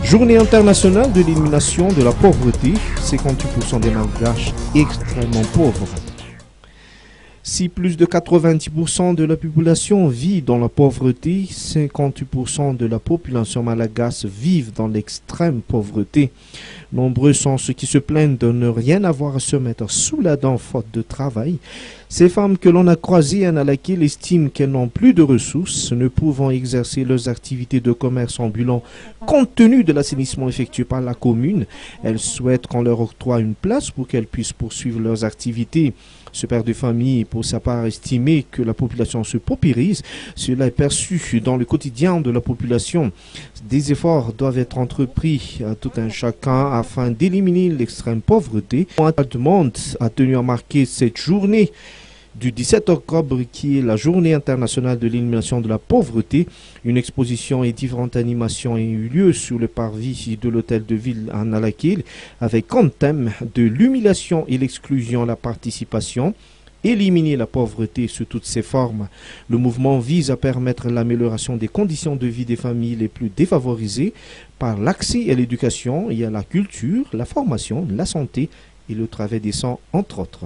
Journée internationale de l'élimination de la pauvreté, 58% des Malgaches extrêmement pauvres. Si plus de 90% de la population vit dans la pauvreté, 58% de la population malgache vivent dans l'extrême pauvreté. Nombreux sont ceux qui se plaignent de ne rien avoir à se mettre sous la dent faute de travail. Ces femmes que l'on a croisées à Nalakil estiment qu'elles n'ont plus de ressources, ne pouvant exercer leurs activités de commerce ambulant compte tenu de l'assainissement effectué par la commune. Elles souhaitent qu'on leur octroie une place pour qu'elles puissent poursuivre leurs activités. Ce père de famille, pour sa part, estimé que la population se paupérise. Cela est perçu dans le quotidien de la population. Des efforts doivent être entrepris à tout un chacun afin d'éliminer l'extrême pauvreté. La demande a tenu à marquer cette journée du 17 octobre qui est la journée internationale de l'élimination de la pauvreté. Une exposition et différentes animations ont eu lieu sur le parvis de l'hôtel de ville à Nalakil avec comme thème de l'humiliation et l'exclusion, la participation. Éliminer la pauvreté sous toutes ses formes. Le mouvement vise à permettre l'amélioration des conditions de vie des familles les plus défavorisées par l'accès à l'éducation et à la culture, la formation, la santé et le travail décent, entre autres.